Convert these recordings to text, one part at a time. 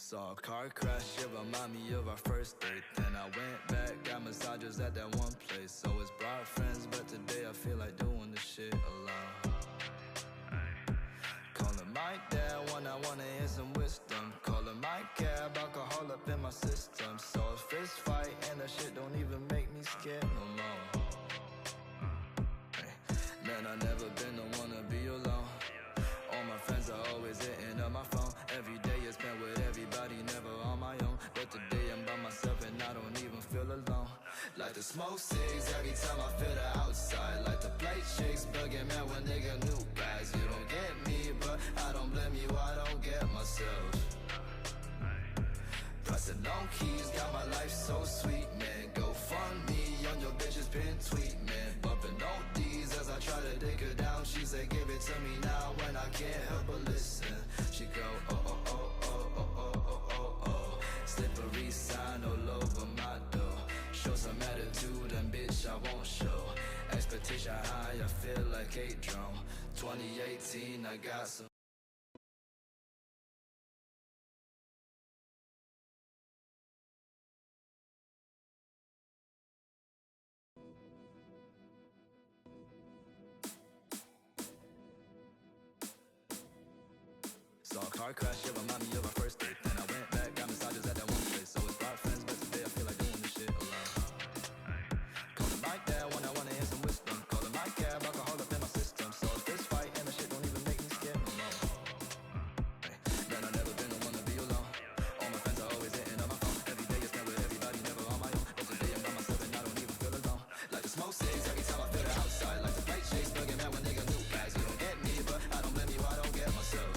Saw a car crash, it remind me of our first date. Then I went back, got massages at that one place. Always brought friends, but today I feel like doing this shit alone. Calling my dad when I wanna hear some wisdom. Calling my cab, alcohol up in my system. So a fist fight and that shit don't even make me scared no more. Man, I never been the one to be alone. All my friends are always hitting up my phone. Every day is spent with everybody, never on my own. But today I'm by myself and I don't even feel alone. Like the smoke cigs every time I feel the outside. Like the play chicks bugging, man, when nigga new guys. You don't get me, but I don't blame you, I don't get myself. Pressing on keys, got my life so sweet, man. Go fund me on your bitch's pin tweet, man. Bumping on D's as I try to dig her down. She say give it to me now when I can't help but listen. She go oh oh oh oh oh oh oh oh oh. Slippery sign all over my door. Show some attitude and bitch I won't show. Expectation high, I feel like a drone. 2018, I got some. Saw a car crash, it remind me of our first date. Then I went back, got massages at that one place. So it's brought friends, but today I feel like doing this shit alone. Calling my dad when I wanna hear some wisdom. Calling my cab, alcohol up in my system. So a fist fight and the shit don't even make me scared no more. Man, I never been the one to be alone. All my friends are always hitting up my phone. Every day is spent with everybody, never on my own. But today I'm by myself and I don't even feel alone. Like the smoke cigs every time I feel the outside. Like the play chicks bugging, man, when nigga new guys. You don't get me, but I don't blame you, I don't get myself.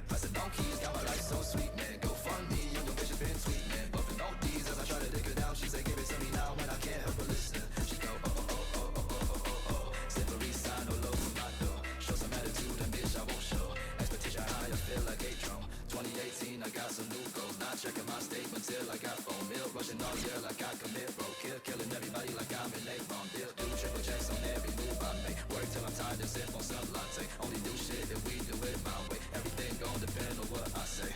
Pressing on keys, got my life so sweet, man. Go fund me, on your bitch has been sweet, man. Bumping on D's as I try to dig her down. She say give it to me now when I can't help but listen. She go oh oh oh oh oh oh oh oh. Slippery sign all over my door. Show some attitude and bitch I won't show. Expectation high, I feel like a drone. 2018, I got some new goals. Not checking my statement till I got phone bill. Rushing all year like I commit bro. Killing everybody like I'm in a wrong deal. Do triple checks on every move I make. Work till I'm tired and sip on some latte. Only do shit if we do it my way. Everything gon' depend on what I say.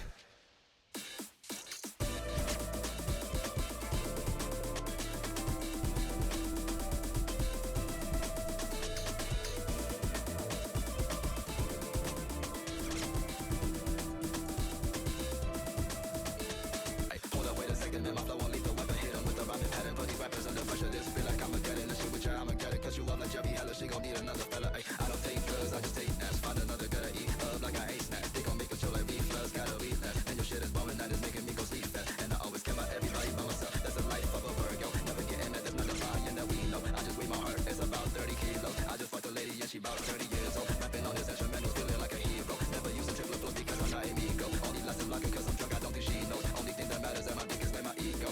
Hold up, wait a second, man, my flow won't leave the weapon. Hit 'em with the rhyming pattern. Put these rappers under pressure. This feel like I'm a get it. This shit with you, I'ma get it. Cause you up like Jeffy Heller, she gon' need another fella. Ay, I don't take drugs, I just take naps. Find another girl to eat up like I ate snacks. They gon' make a chill like reflux, gotta be left. And your shit is boring, that is making me go sleep fast. And I always care about everybody by myself. That's the life of a Virgo. Never getting mad, that's not the lying that we know. I just weigh my heart, it's about 30 kilos. I just fucked a lady and she about 30 years old. Rapping on this instrumental, feeling like a hero. Never use a triple flow because I'm not amigo. Only lasting longer cause I'm drunk, I don't think she knows. Only thing that matters that my dick is where my ego.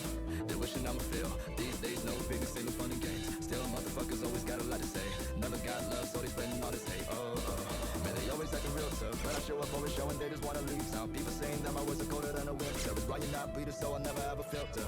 They're wishing I'ma feel. These days no big still fun and games. Still motherfuckers always got a lot to say. Never got love, so they spending all this hate. Oh, oh. Man, they always acting real tough. But I show up always showing they just wanna leave town. People saying that my words are colder than a winter. It's why you're not bleeding, so I'll never have a filter.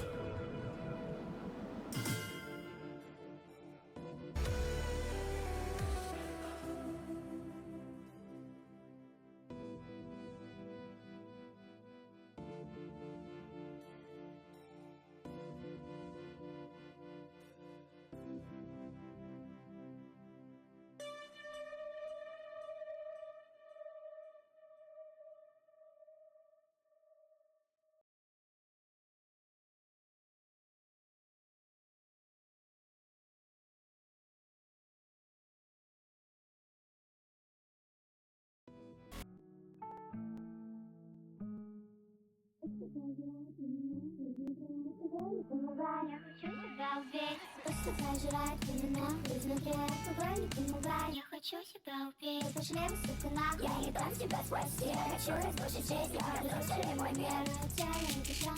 Я хочу себя убить. Просто пожирает меня изнутри. Пугай, не помогай. Я хочу себя убить. Пошли вы, сука, нахуй. Я не дам тебя спасти. Я хочу разрушить жизнь. Я разрушили мой мир. Я не дышу.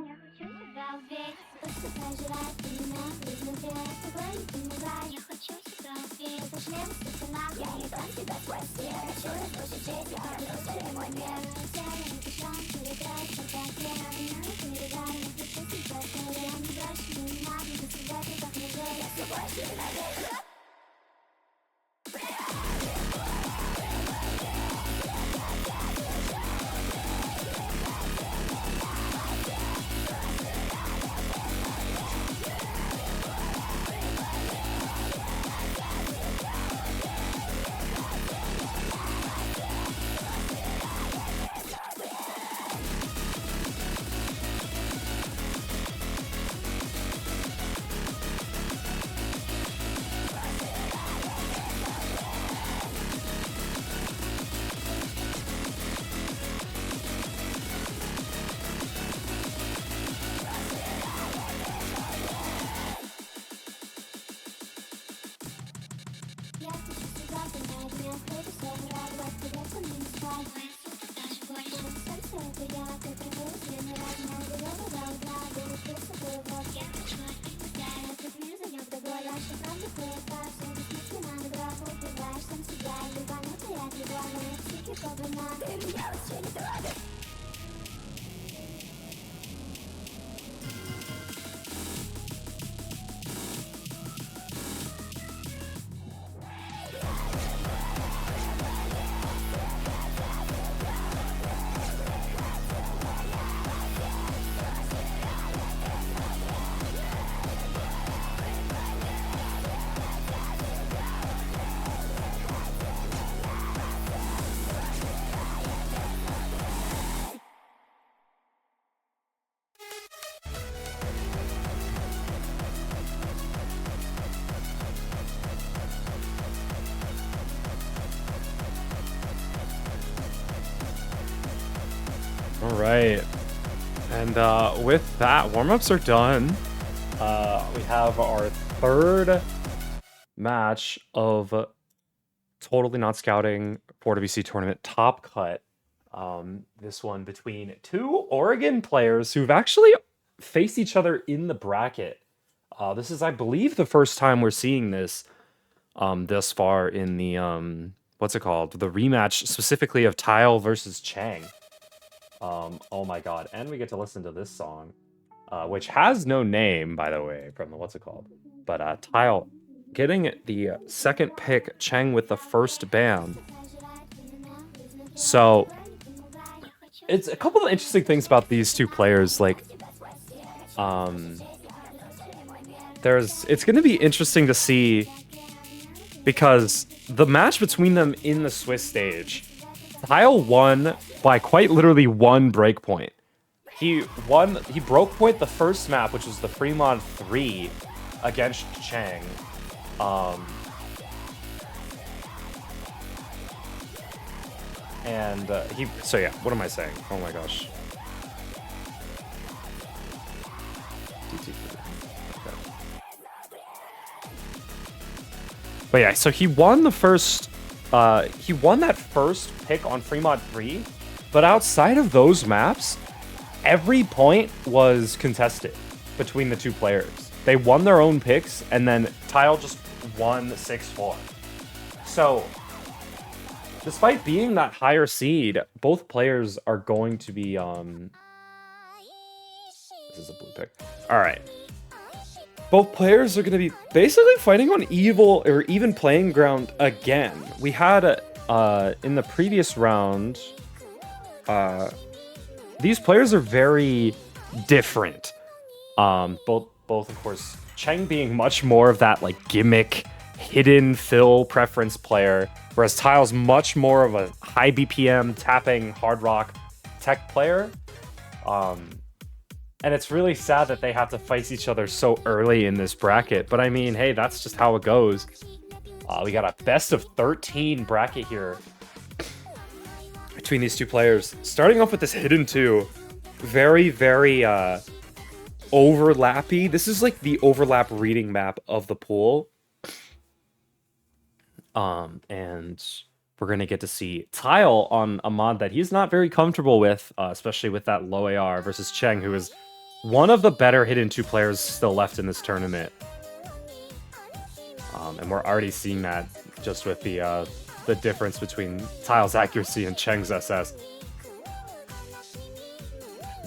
Я хочу себя убить. Просто пожирает меня изнутри. Пугай, не помогай. Я хочу себя убить. Пошли вы, сука, нахуй. Я не дам тебя спасти. Я хочу разрушить жизнь. Я разрушили мой мир. Я не дышу. Передай, что так я. Я не передай. Я хочу себя. Я не брошу. Не надо. До свидания. All right, and with that, warm-ups are done. We have our third match of Totally Not Scouting 4WC Tournament Top Cut. This one between two Oregon players who've actually faced each other in the bracket. This is, I believe, the first time we're seeing this this far in the what's it called? The rematch specifically of Tile versus Chheng. Oh my god, and we get to listen to this song, which has no name, by the way, from the what's it called? But Tile getting the second pick, Chheng with the first ban. So it's a couple of interesting things about these two players. Like, it's going to be interesting to see because the match between them in the Swiss stage, Tile won by quite literally one breakpoint. He broke point the first map, which was the Fremont 3 against Chheng. So yeah, what am I saying? Oh my gosh. But yeah, so he won the first, he won that first pick on Fremont 3, but outside of those maps, every point was contested between the two players. They won their own picks, and then Tile just won 6-4. So, despite being that higher seed, both players are going to be, this is a blue pick. Alright. Both players are going to be basically fighting on even playing ground again. We had, in the previous round, these players are very different. Both of course, Chheng being much more of that like gimmick, hidden fill preference player, whereas Tile's much more of a high BPM tapping hard rock tech player. And it's really sad that they have to fight each other so early in this bracket. But I mean, hey, that's just how it goes. We got a best of 13 bracket here between these two players. Starting off with this hidden 2. Very, very overlappy. This is like the overlap reading map of the pool. And we're going to get to see Tile on a mod that he's not very comfortable with, especially with that low AR versus Chheng, who is one of the better hidden 2 players still left in this tournament. And we're already seeing that just with the difference between Tile's accuracy and Chheng's SS.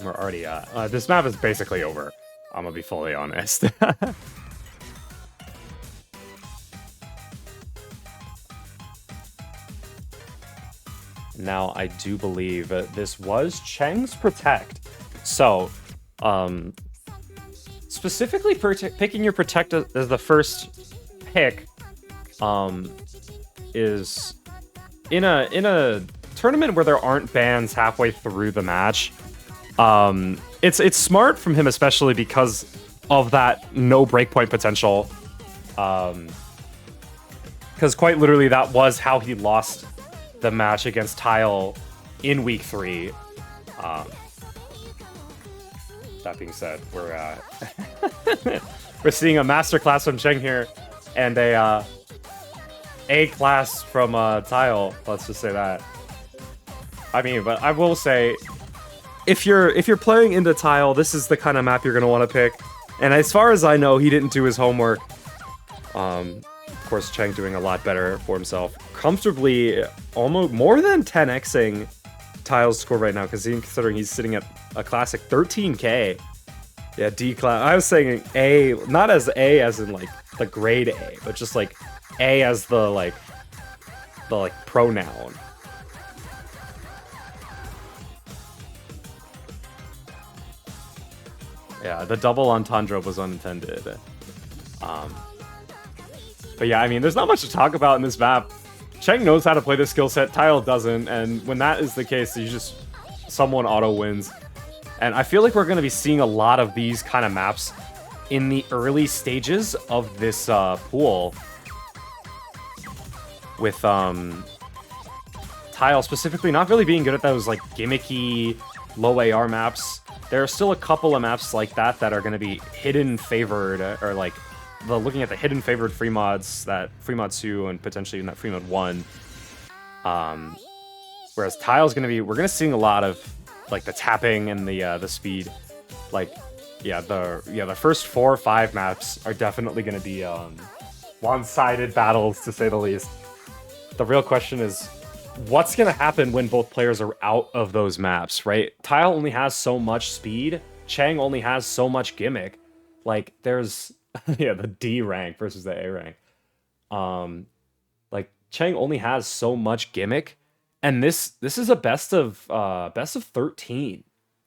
We're already, this map is basically over. I'm gonna be fully honest. Now, I do believe this was Chheng's Protect. So, specifically picking your Protect as the first pick is in a tournament where there aren't bans halfway through the match. It's smart from him, especially because of that no breakpoint potential. Because quite literally, that was how he lost the match against Tile in week 3. That being said, we're we're seeing a masterclass from Chheng here, and a class from Tile. Let's just say that. I mean, but I will say, if you're playing into Tile, this is the kind of map you're gonna want to pick. And as far as I know, he didn't do his homework. Of course, Chheng doing a lot better for himself, comfortably, almost more than 10xing Tile's score right now, considering he's sitting at a classic 13k. Yeah, D class. I was saying A, not as A as in like the grade A, but just like A as the pronoun. Yeah, the double entendre was unintended. But yeah, I mean, there's not much to talk about in this map. Chheng knows how to play this skill set, Tile doesn't, and when that is the case, someone auto wins. And I feel like we're going to be seeing a lot of these kind of maps in the early stages of this pool. With Tile specifically not really being good at those like gimmicky low AR maps. There are still a couple of maps like that that are going to be hidden favored, or like looking at the hidden favored free mods, that free mod 2 and potentially even that free mod 1. Whereas Tile's going to be, we're going to see a lot of like the tapping and the speed. Like, the first 4 or 5 maps are definitely going to be one-sided battles, to say the least. The real question is, what's going to happen when both players are out of those maps, right? Tile only has so much speed. Chheng only has so much gimmick. Like, there's the D rank versus the A rank. Like, Chheng only has so much gimmick, and this is a best of 13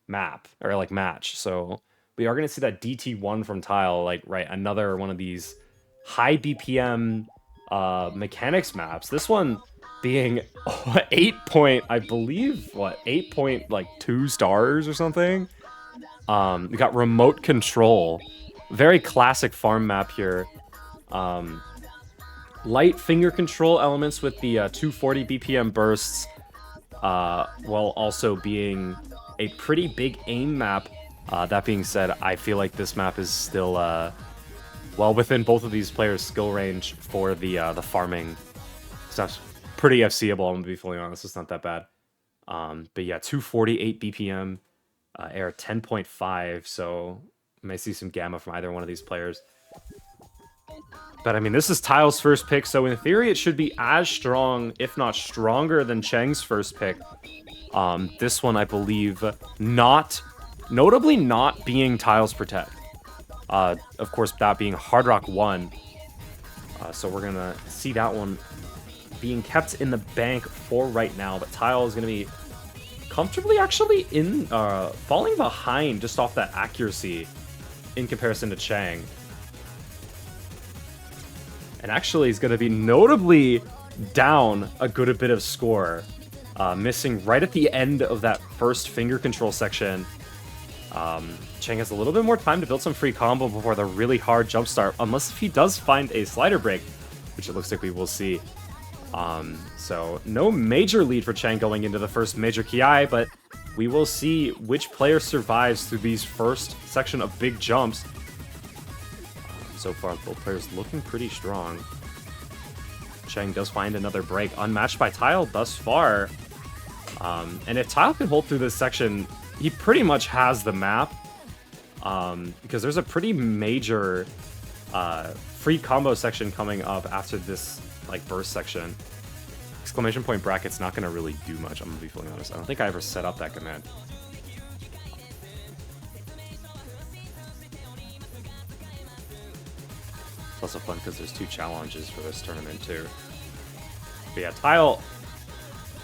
map, or like match. So we are going to see that DT1 from Tile, like, right, another one of these high BPM mechanics maps. This one being 8.2 stars or something. We got remote control. Very classic farm map here. Light finger control elements with the 240 BPM bursts, while also being a pretty big aim map. That being said, I feel like this map is still well within both of these players' skill range for the farming. It's not pretty FCable, I'm gonna be fully honest. It's not that bad. But yeah, 248 BPM, air 10.5, so we may see some gamma from either one of these players. But I mean, this is Tile's first pick, so in theory it should be as strong, if not stronger, than Chheng's first pick. This one, I believe, notably not being Tile's Protect. Of course, that being Hard Rock 1. So we're gonna see that one being kept in the bank for right now, but Tile is gonna be comfortably actually falling behind just off that accuracy in comparison to Chheng. And actually he's going to be notably down a good bit of score, missing right at the end of that first finger control section. Chheng has a little bit more time to build some free combo before the really hard jump start, unless if he does find a slider break, which it looks like we will see. So no major lead for Chheng going into the first major Ki, but we will see which player survives through these first section of big jumps. So far, both players looking pretty strong. Chheng does find another break, unmatched by Tile thus far. And if Tile can hold through this section, he pretty much has the map. Because there's a pretty major free combo section coming up after this like burst section. Exclamation point bracket's not going to really do much, I'm going to be fully honest. I don't think I ever set up that command. It's also fun because there's 2 challenges for this tournament too. But yeah, Tile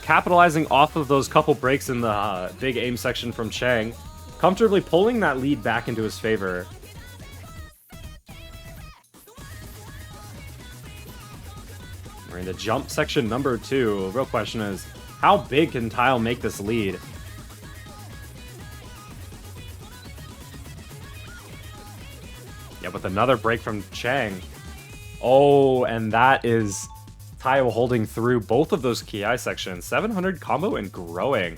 capitalizing off of those couple breaks in the big aim section from Chheng, comfortably pulling that lead back into his favor. We're in the jump section number 2. The real question is, how big can Tile make this lead? Yeah, with another break from Chheng. Oh, and that is Tile holding through both of those Ki sections. 700 combo and growing.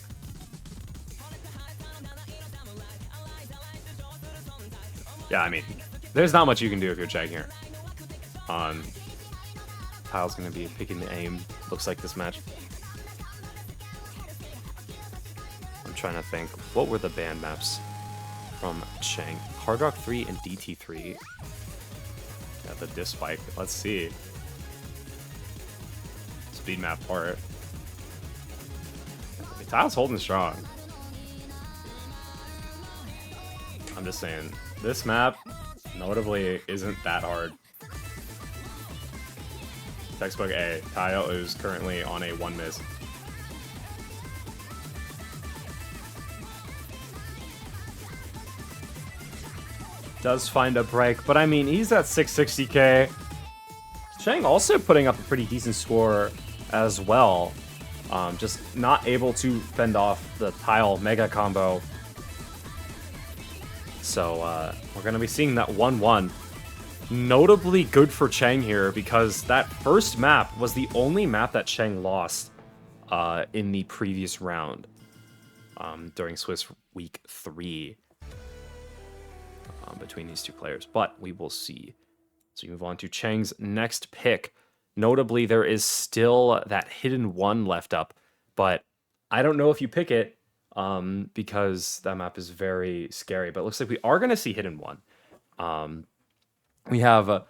Yeah, I mean, there's not much you can do if you're Chheng here. Tile's going to be picking the aim, looks like, this match. I'm trying to think, what were the banned maps from Chheng? Hard Rock 3 and DT3. Yeah, the disc spike. Let's see. Speed map part. Tile's holding strong. I'm just saying, this map, notably, isn't that hard. Textbook A. Tile is currently on a 1 miss. Does find a break, but I mean, he's at 660k. Chheng also putting up a pretty decent score as well. Just not able to fend off the Tile mega combo. So we're going to be seeing that 1-1. Notably good for Chheng here, because that first map was the only map that Chheng lost in the previous round during Swiss Week 3 between these two players. But we will see. So we move on to Cheng's next pick. Notably, there is still that hidden 1 left up, but I don't know if you pick it because that map is very scary. But it looks like we are going to see hidden 1. We have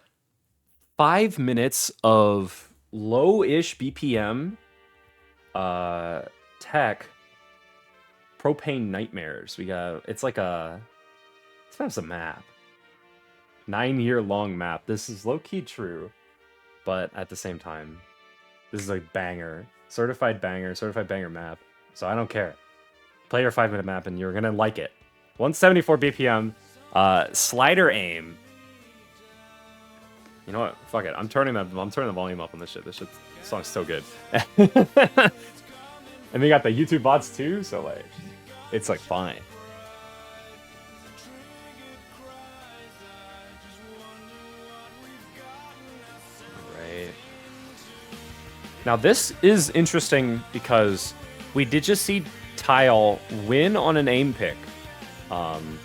5 minutes of low-ish BPM tech propane nightmares. We got, it's like a, this map's a map. 9-year-long map. This is low-key true, but at the same time, this is a banger. Certified banger map. So I don't care. Play your 5-minute map and you're gonna like it. 174 BPM, slider aim. You know what? Fuck it. I'm turning the volume up on this shit. This song's so good. And they got the YouTube bots too, so like, it's like fine. Right. Now this is interesting because we did just see Tile win on an aim pick.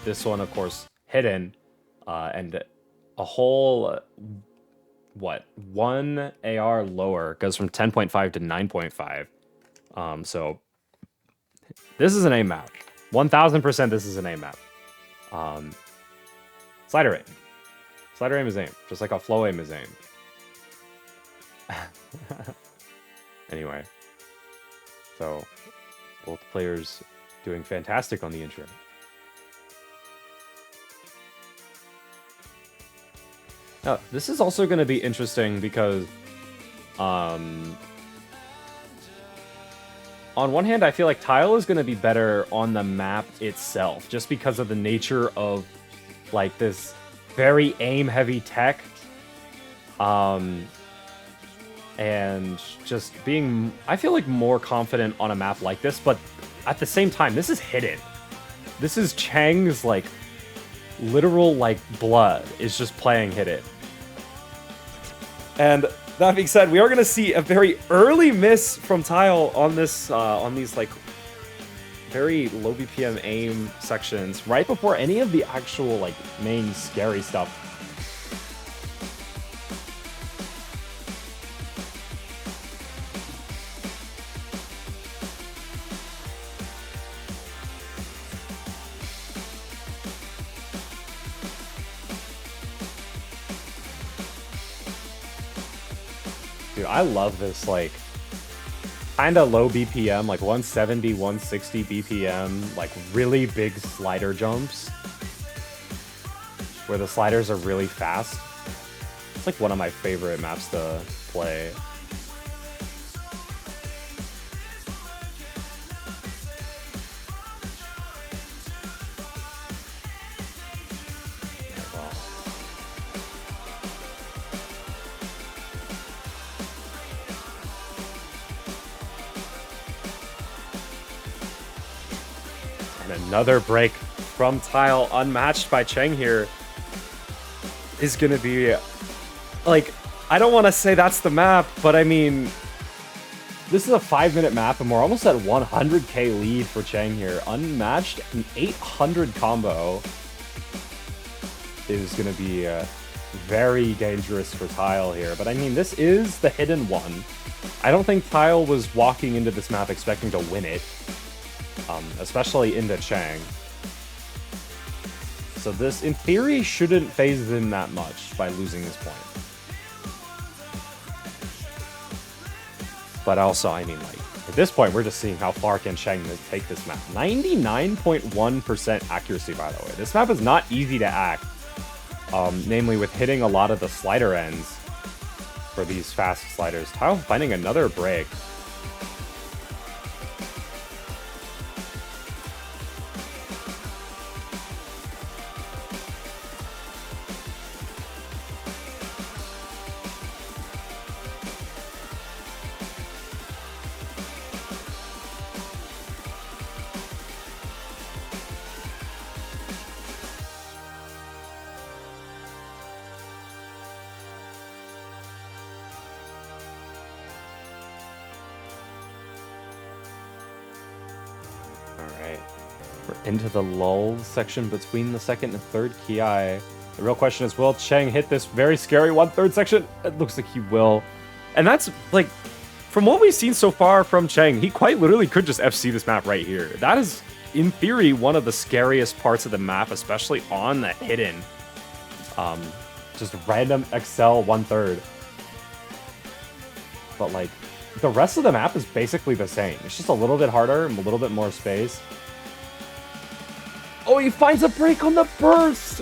This one, of course, hidden, and a whole. What, 1 AR lower, goes from 10.5 to 9.5. So this is an aim map. 1000% this is an aim map. Slider aim. Slider aim is aim, just like a flow aim is aim. Anyway, so both players doing fantastic on the intro. Now, this is also going to be interesting because, on one hand, I feel like Tile is going to be better on the map itself, just because of the nature of, like, this very aim-heavy tech, and just being, I feel like, more confident on a map like this, but at the same time, this is hidden. This is Chheng's, like, literal, like, blood is just playing hidden. And that being said, we are going to see a very early miss from Tile on this, on these like very low BPM aim sections, right before any of the actual like main scary stuff. Dude, I love this, like, kind of low BPM, like 170, 160 BPM, like really big slider jumps, where the sliders are really fast. It's like one of my favorite maps to play. And another break from Tile, unmatched by Chheng here, is going to be, like, I don't want to say that's the map, but I mean, this is a 5-minute map, and we're almost at 100k lead for Chheng here. Unmatched, an 800 combo is going to be very dangerous for Tile here. But I mean, this is the hidden one. I don't think Tile was walking into this map expecting to win it, especially into Chheng. So this, in theory, shouldn't phase them that much by losing this point. But also, I mean, like, at this point, we're just seeing how far can Chheng take this map. 99.1% accuracy, by the way. This map is not easy to act. Namely, with hitting a lot of the slider ends for these fast sliders. Tile finding another break. Alright. We're into the lull section between the second and third Ki. The real question is, will Chheng hit this very scary 1/3 section? It looks like he will. And that's, like, from what we've seen so far from Chheng, he quite literally could just FC this map right here. That is, in theory, one of the scariest parts of the map, especially on the hidden. Just random XL 1/3. But, like, the rest of the map is basically the same. It's just a little bit harder and a little bit more space. Oh, he finds a break on the burst!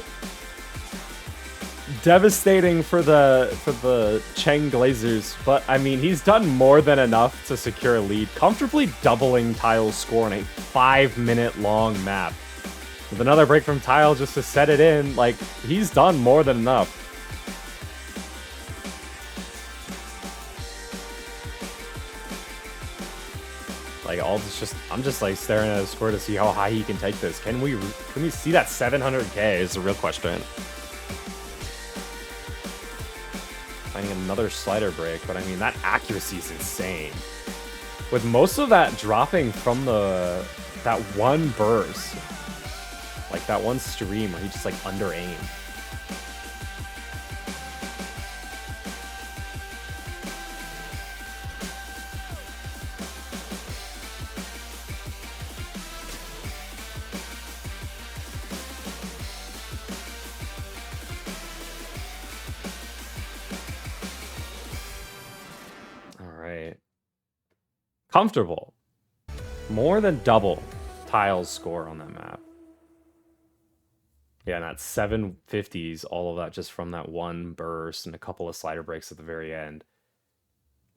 Devastating for the Chheng Glazers, but I mean, he's done more than enough to secure a lead, comfortably doubling Tile's score in a 5-minute long map. With another break from Tile just to set it in, like, he's done more than enough. Like, I'm just like staring at his score to see how high he can take this. Can we see that 700k is the real question. Finding another slider break, but I mean, that accuracy is insane. With most of that dropping from that one burst, like that one stream where he just like under aim. Comfortable. More than double Tile's score on that map. Yeah, and that's 750s, all of that just from that one burst and a couple of slider breaks at the very end.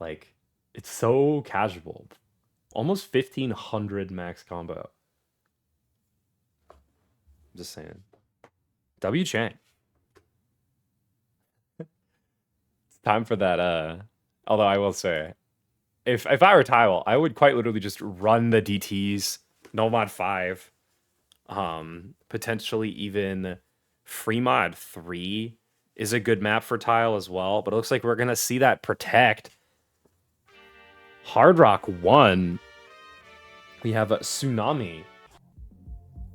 Like, it's so casual. Almost 1500 max combo. Just saying. W Chheng. It's time for that, although I will say, if I were Tile, I would quite literally just run the DTs, no mod 5, potentially even free mod 3 is a good map for Tile as well, but it looks like we're gonna see that protect. Hard Rock 1. We have a Tsunami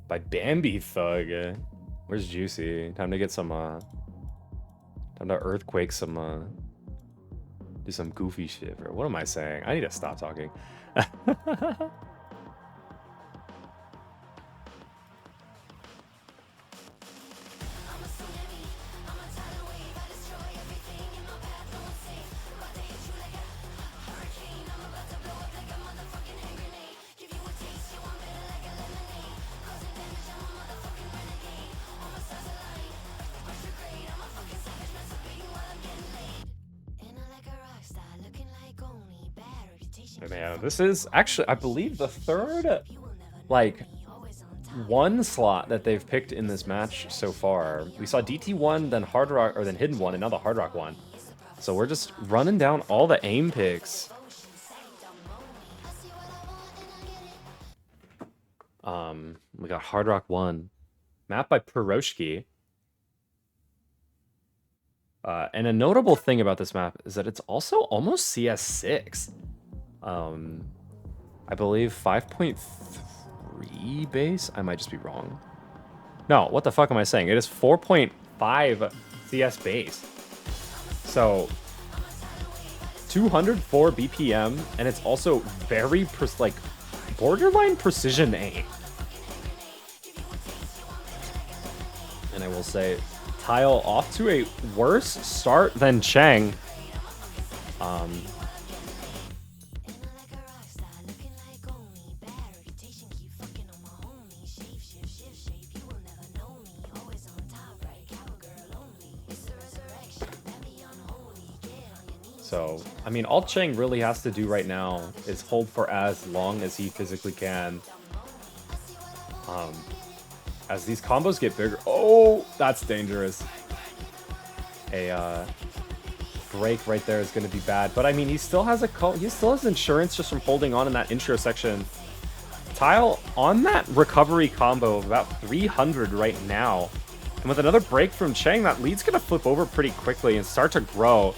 by Bambi Thug. Where's Juicy? Time to get some time to earthquake some do some goofy shit, bro. What am I saying? I need to stop talking. Man, this is actually, I believe, the third, like, one slot that they've picked in this match so far. We saw DT1, then Hard Rock, or then Hidden 1, and now the Hard Rock 1. So we're just running down all the aim picks. We got Hard Rock 1, map by Piroshki. And a notable thing about this map is that it's also almost CS6. I believe 5.3 base. I might just be wrong. No, what the fuck am I saying? It is 4.5 CS base. So 204 BPM, and it's also very like borderline precision aim. And I will say, Tile off to a worse start than Chheng. So, I mean, all Chheng really has to do right now is hold for as long as he physically can. As these combos get bigger... Oh, that's dangerous. A break right there is going to be bad. But, I mean, he still has insurance just from holding on in that intro section. Tile on that recovery combo of about 300 right now. And with another break from Chheng, that lead's going to flip over pretty quickly and start to grow.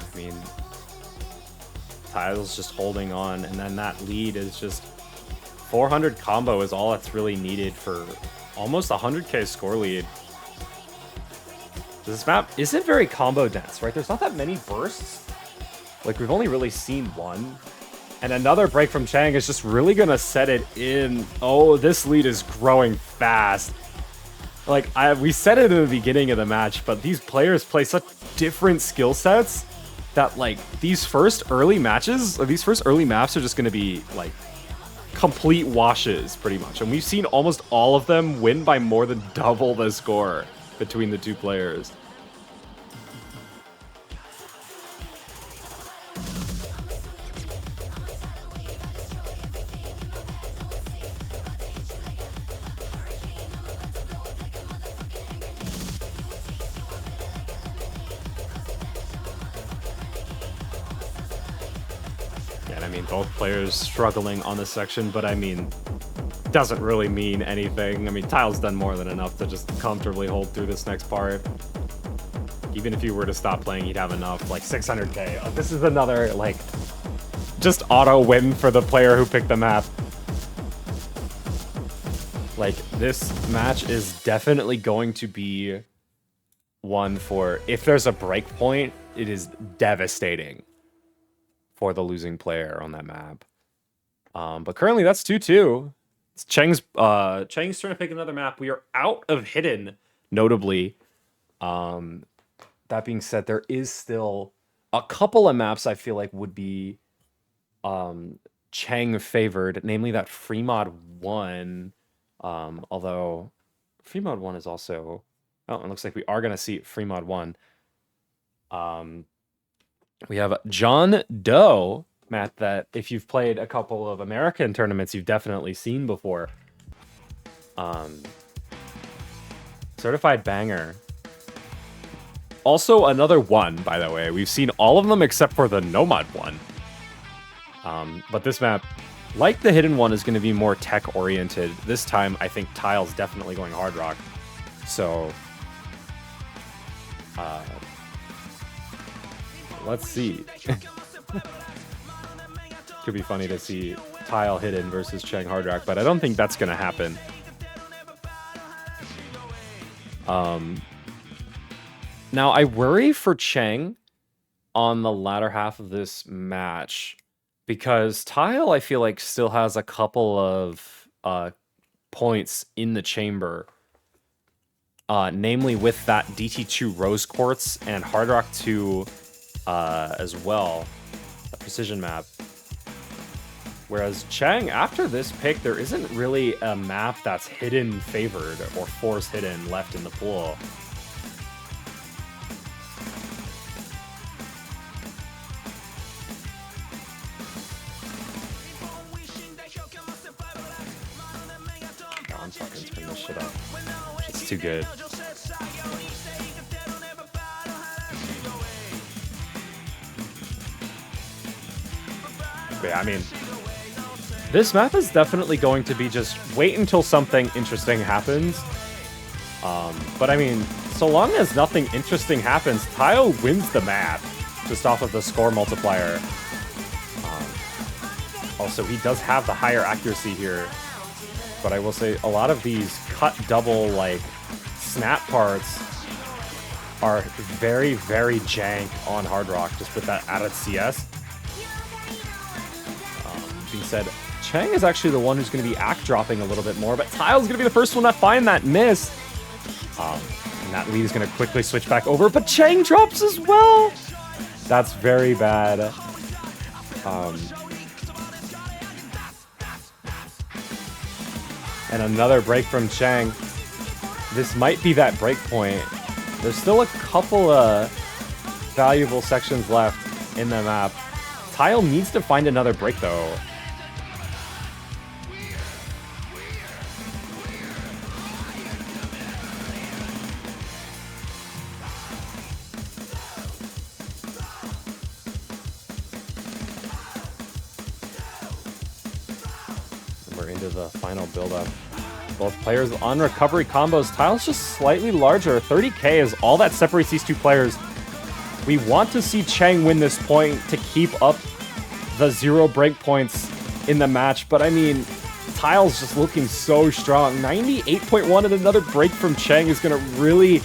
I mean, Tile's just holding on, and then that lead is just 400 combo is all that's really needed for almost 100k score lead. This map isn't very combo dense, right? There's not that many bursts. Like, we've only really seen one. And another break from Chheng is just really gonna set it in. Oh, this lead is growing fast. Like, we said it in the beginning of the match, but these players play such different skill sets that, like, these first early matches, or these first early maps are just going to be, like, complete washes, pretty much. And we've seen almost all of them win by more than double the score between the two players. I mean, both players struggling on this section, but I mean, doesn't really mean anything. I mean, Tile's done more than enough to just comfortably hold through this next part. Even if you were to stop playing, he'd have enough, like 600k. This is another, like, just auto win for the player who picked the map. Like, this match is definitely going to be one for, if there's a break point, it is devastating for the losing player on that map. But currently that's 2-2. It's Chheng's turn to pick another map. We are out of Hidden, notably. That being said, there is still a couple of maps I feel like would be Chheng favored, namely that Free Mod 1. Although Free Mod 1 is also... Oh, it looks like we are going to see Free Mod 1. We have John Doe, map that if you've played a couple of American tournaments, you've definitely seen before. Certified banger. Also another one, by the way. We've seen all of them except for the Nomad one. But this map, like the Hidden one, is going to be more tech-oriented. This time, I think Tile's definitely going Hard Rock. So... let's see. Could be funny to see Tile Hidden versus Chheng Hard Rock, but I don't think that's going to happen. Now, I worry for Chheng on the latter half of this match because Tile, I feel like, still has a couple of points in the chamber. Namely with that DT2 Rose Quartz and Hard Rock 2 as well, a precision map. Whereas Chheng, after this pick, there isn't really a map that's hidden favored or force hidden left in the pool. shit up. It's too good. But yeah, I mean, this map is definitely going to be just wait until something interesting happens. But I mean, so long as nothing interesting happens, Tile wins the map just off of the score multiplier. Also, he does have the higher accuracy here. But I will say a lot of these cut double, like, snap parts are very, very jank on Hard Rock, just with that added CS. Being said, Chheng is actually the one who's going to be act dropping a little bit more, but Tile's going to be the first one to find that miss. And that lead is going to quickly switch back over, but Chheng drops as well! That's very bad. And another break from Chheng. This might be that break point. There's still a couple of valuable sections left in the map. Tile needs to find another break, though. We're into the final build-up. Both players on recovery combos. Tile's just slightly larger. 30k is all that separates these two players. We want to see Chheng win this point to keep up the 0 breakpoints in the match, but I mean, Tile's just looking so strong. 98.1 and another break from Chheng is going to really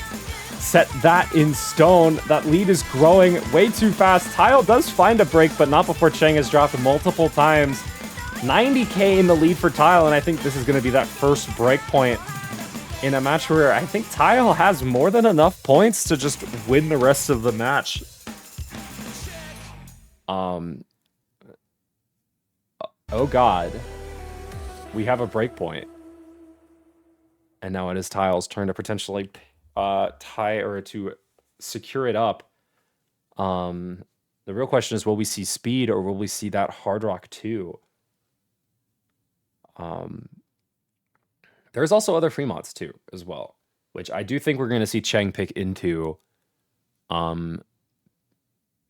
set that in stone. That lead is growing way too fast. Tile does find a break, but not before Chheng has dropped multiple times. 90k in the lead for Tile, and I think this is going to be that first break point in a match where I think Tile has more than enough points to just win the rest of the match. Oh god. We have a break point. And now it is Tile's turn to potentially tie or to secure it up. The real question is, will we see speed or will we see that Hard Rock 2? There's also other free mods too, as well, which I do think we're going to see Chheng pick into,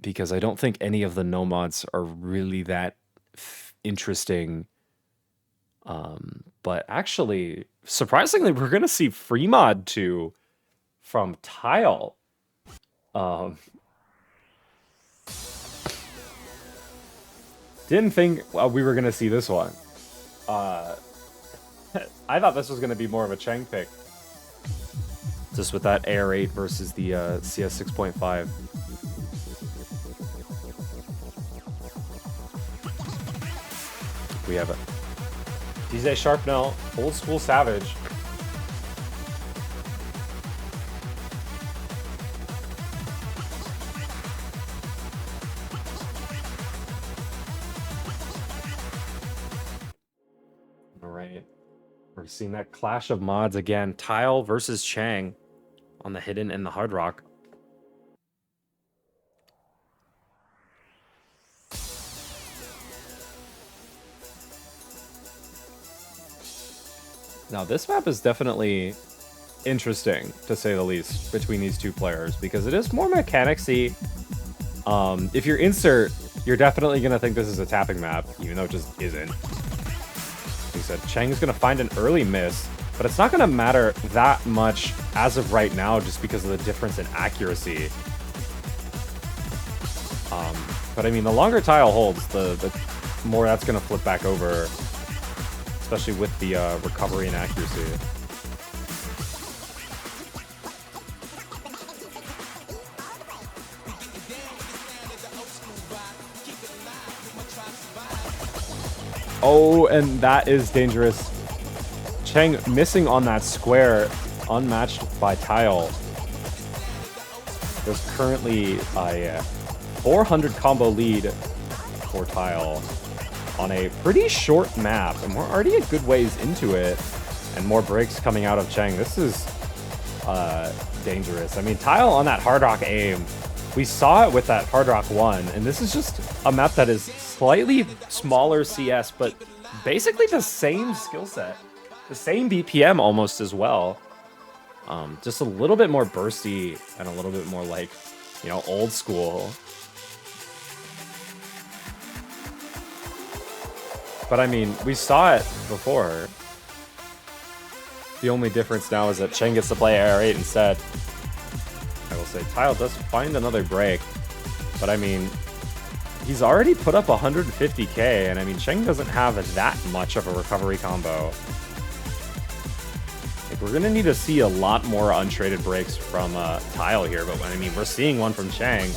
because I don't think any of the no mods are really that interesting. But actually, surprisingly, we're going to see free mod 2 from Tile. Didn't think we were going to see this one. I thought this was going to be more of a Chheng pick. Just with that AR8 versus the CS 6.5. We have it. DJ Sharpnell, old school Savage. We're seeing that clash of mods again. Tile versus Chheng on the Hidden and the Hard Rock. Now, this map is definitely interesting, to say the least, between these two players, because it is more mechanics-y. If you're insert, you're definitely going to think this is a tapping map, even though it just isn't. He said Chheng's going to find an early miss, but it's not going to matter that much as of right now just because of the difference in accuracy. But I mean, the longer Tile holds, the more that's going to flip back over, especially with the recovery and accuracy. Oh, and that is dangerous. Chheng missing on that square, unmatched by Tile. There's currently a 400 combo lead for Tile on a pretty short map, and we're already a good ways into it, and more breaks coming out of Chheng. This is dangerous. I mean, Tile on that Hard Rock aim, we saw it with that Hard Rock 1, and this is just a map that is slightly smaller CS, but basically the same skill set. the same BPM almost as well. Just a little bit more bursty and a little bit more like, you know, old school. But I mean, we saw it before. The only difference now is that Chheng gets to play AR8 instead. I will say, Tile does find another break. But I mean, he's already put up 150k, and I mean, Chheng doesn't have that much of a recovery combo. Like, we're gonna need to see a lot more untraded breaks from Tile here, but I mean, we're seeing one from Chheng.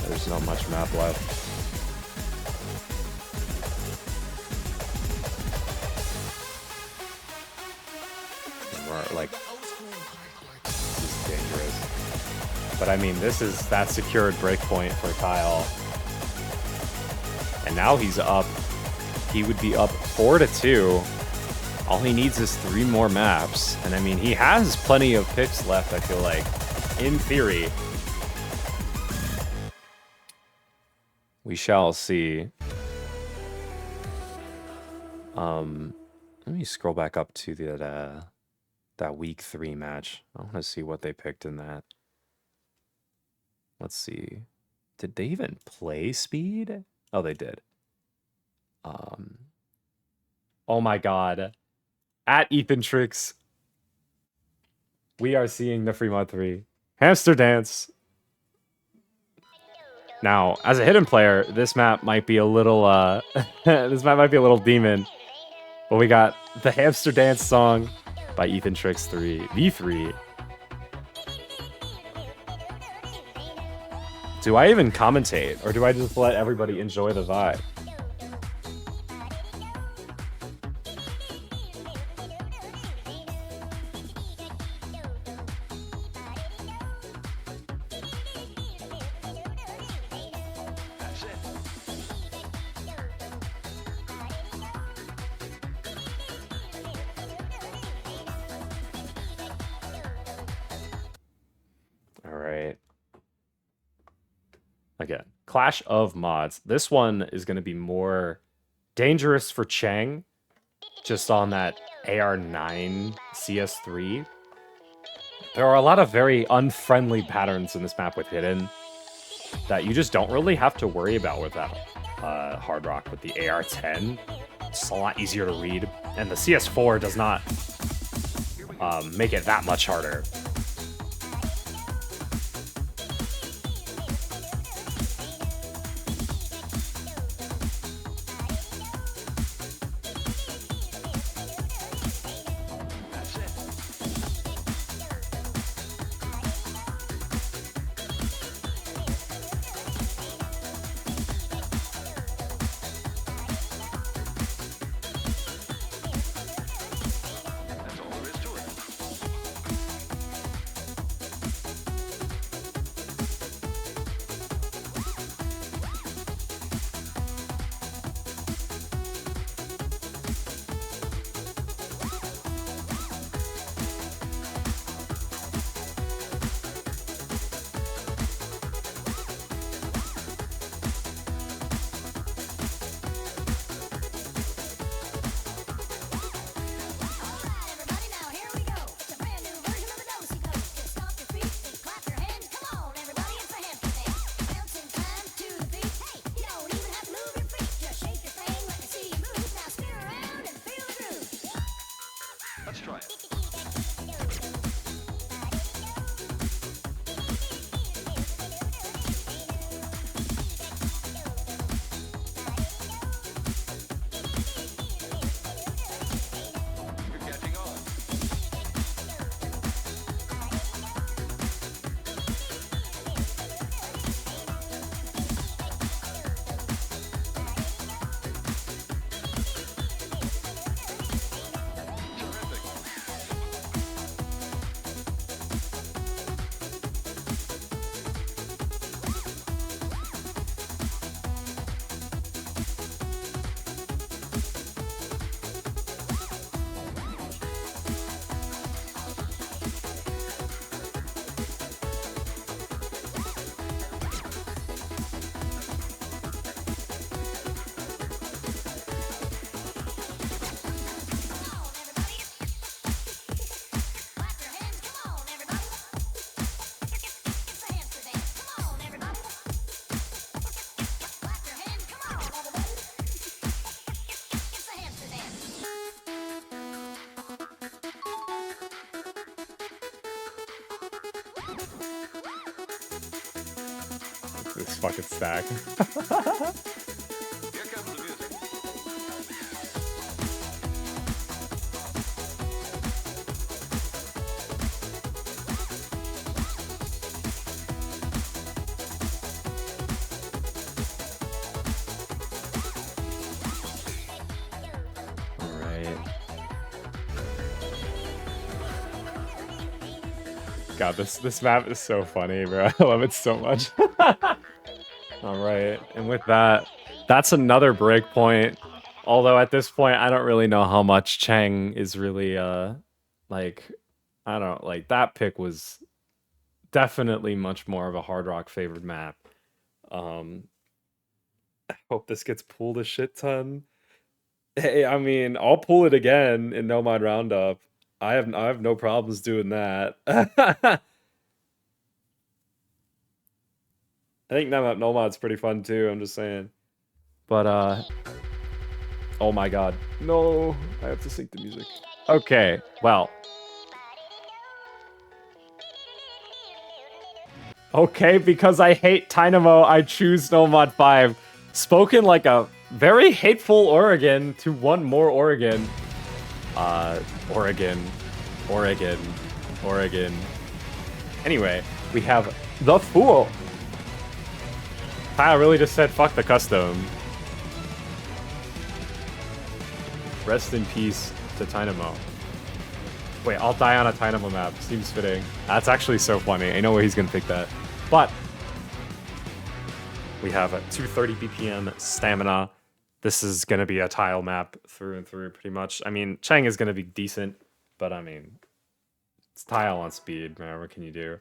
There's not much map left. More like, this is dangerous. But I mean, this is that secured breakpoint for Kyle. And now he's up. He would be up 4-2. All he needs is 3 more maps. And I mean, he has plenty of picks left, I feel like, in theory. We shall see. Let me scroll back up to that week 3 match. I want to see what they picked in that. Let's see. Did they even play speed? Oh, they did. Oh my god. At Ethan Tricks, we are seeing the Fremont 3. Hamster Dance. Now, as a hidden player, this map might be a little, this map might be a little demon. But we got the Hamster Dance song by Ethan Tricks V3. Do I even commentate, or do I just let everybody enjoy the vibe? Again, Clash of Mods. This one is going to be more dangerous for Chheng, just on that AR9 CS3. There are a lot of very unfriendly patterns in this map with Hidden that you just don't really have to worry about with that Hard Rock with the AR10. It's a lot easier to read, and the CS4 does not make it that much harder. This fucking stack. God, this map is so funny, bro. I love it so much. All right, and with that, that's another breakpoint. Although at this point, I don't really know how much Chheng is really like, I don't like that pick was definitely much more of a Hard Rock favored map. I hope this gets pulled a shit ton. Hey, I mean, I'll pull it again in Nomad Roundup. I have no problems doing that. I think Nomad's pretty fun too, I'm just saying. But oh my god. No, I have to sync the music. Okay, well. Okay, because I hate Dynamo, I choose Nomad 5. Spoken like a very hateful Oregon to one more Oregon. Oregon. Anyway, we have the Fool. I really just said fuck the custom. Rest in peace to Dynamo. Wait, I'll die on a Dynamo map. Seems fitting. That's actually so funny. I know he's gonna pick that. But we have a 230 BPM stamina. This is gonna be a tile map through and through, pretty much. I mean, Chheng is gonna be decent, but I mean, it's tile on speed, man. What can you do?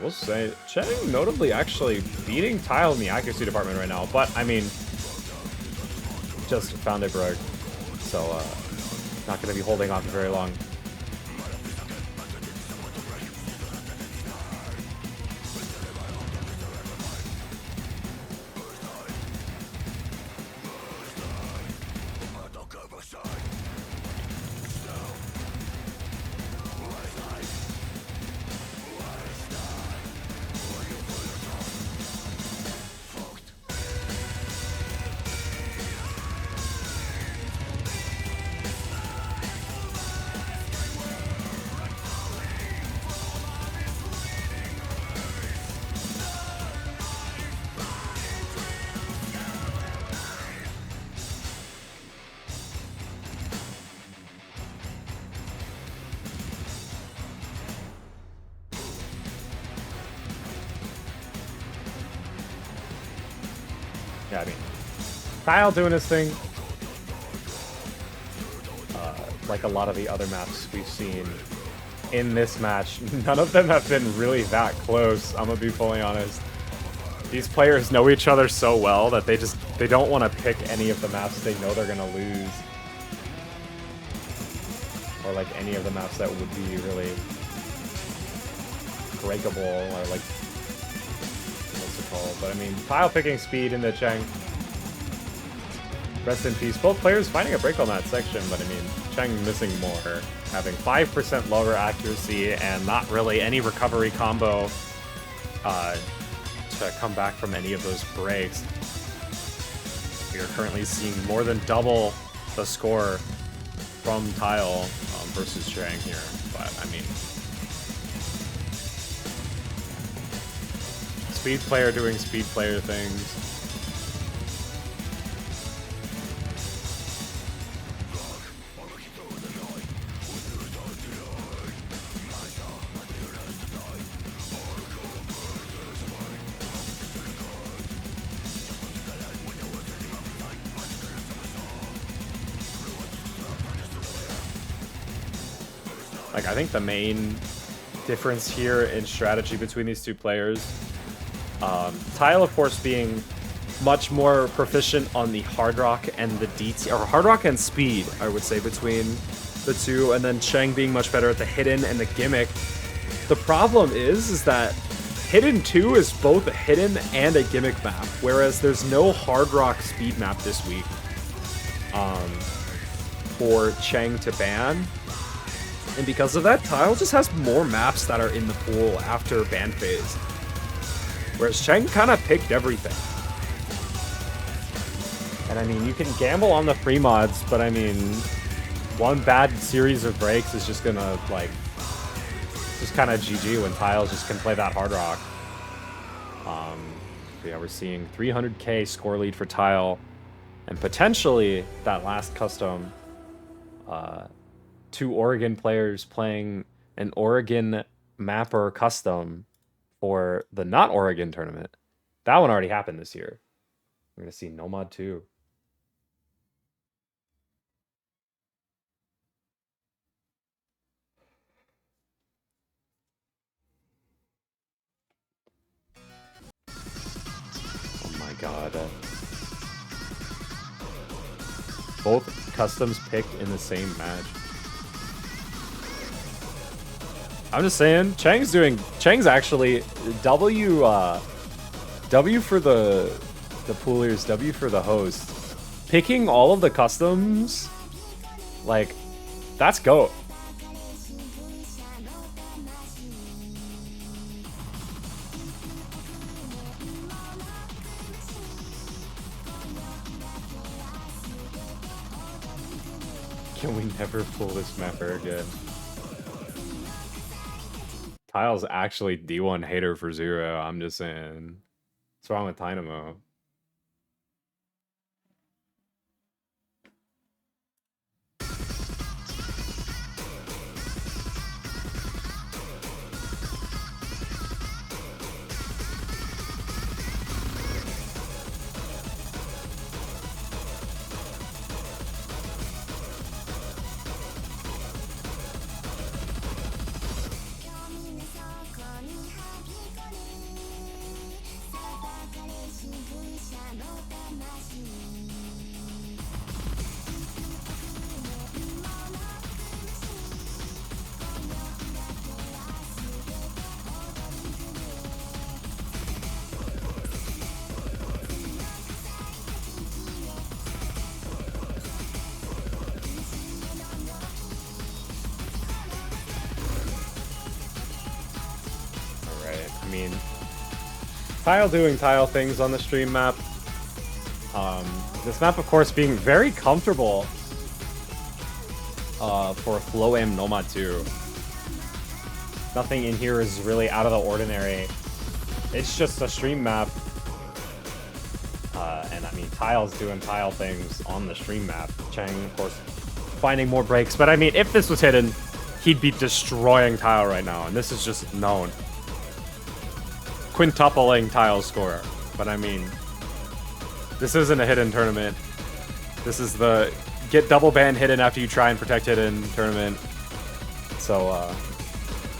We'll say, Chheng notably actually beating Tile in the accuracy department right now, but I mean, just found it broke, so not going to be holding on for very long. Yeah, I mean, Tile doing his thing. Like a lot of the other maps we've seen in this match, none of them have been really that close, I'm gonna be fully honest. These players know each other so well that they don't want to pick any of the maps they know they're gonna lose. Or like any of the maps that would be really breakable, or like, what's it called? But I mean, Tile picking speed into Chheng. Rest in peace. Both players finding a break on that section, but I mean, Chheng missing more, having 5% lower accuracy and not really any recovery combo to come back from any of those breaks. We are currently seeing more than double the score from Tile versus Chheng here, but I mean, speed player doing speed player things. Like, I think the main difference here in strategy between these two players Tile, of course, being much more proficient on the hard rock and the DT, or hard rock and speed, I would say, between the two, and then Chheng being much better at the hidden and the gimmick. The problem is that Hidden 2 is both a hidden and a gimmick map, whereas there's no hard rock speed map this week for Chheng to ban. And because of that, Tile just has more maps that are in the pool after ban phase. Whereas Chheng kind of picked everything. And I mean, you can gamble on the free mods, but I mean, one bad series of breaks is just gonna, like, just kind of GG when Tile just can play that hard rock. So yeah, we're seeing 300k score lead for Tile, and potentially that last custom, 2 Oregon players playing an Oregon mapper custom for the not Oregon tournament. That one already happened this year. We're gonna see Nomad 2. Oh my god. Both customs picked in the same match. I'm just saying, Chheng's actually W for the poolers, W for the host. Picking all of the customs, like, that's GOAT. Can we never pull this mapper again? Tile's actually D1 hater for 0. I'm just saying. What's wrong with Dynamo? I mean, Tile doing Tile things on the stream map. This map, of course, being very comfortable for Floam Nomad 2. Nothing in here is really out of the ordinary. It's just a stream map. And I mean, Tile's doing Tile things on the stream map. Chheng, of course, finding more breaks. But I mean, if this was hidden, he'd be destroying Tile right now. And this is just known. Quintupling Tile score. But I mean, this isn't a hidden tournament. This is the get double ban hidden after you try and protect hidden tournament. So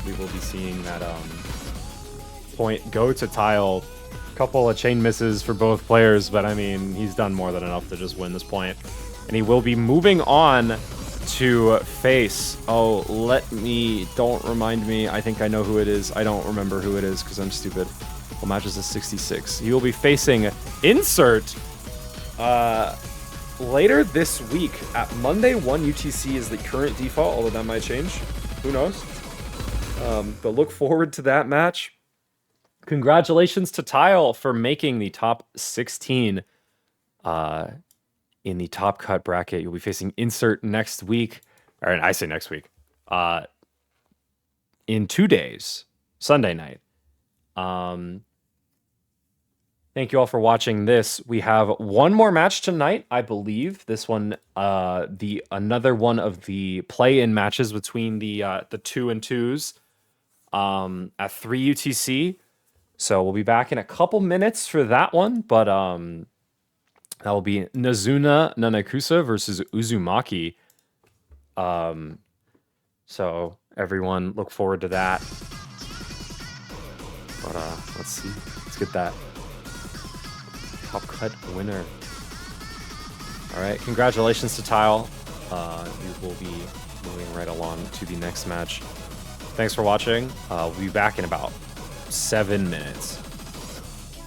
we will be seeing that point go to Tile. Couple of chain misses for both players, but I mean, he's done more than enough to just win this point. And he will be moving on to face. Oh, don't remind me. I think I know who it is. I don't remember who it is because I'm stupid. Well, matches is 66. He will be facing Insert later this week at Monday. 1 UTC is the current default, although that might change. Who knows? But look forward to that match. Congratulations to Tile for making the top 16 in the top cut bracket. You'll be facing Insert next week. Or I say next week. In 2 days. Sunday night. Thank you all for watching this. We have one more match tonight, I believe. This one, another one of the play-in matches between the 2 and 2s at 3 UTC. So we'll be back in a couple minutes for that one, but that will be Nazuna Nanakusa versus Uzumaki. So everyone look forward to that. But let's see. get that top cut winner. All right, congratulations to Tile. You will be moving right along to the next match. Thanks for watching. We'll be back in about 7 minutes.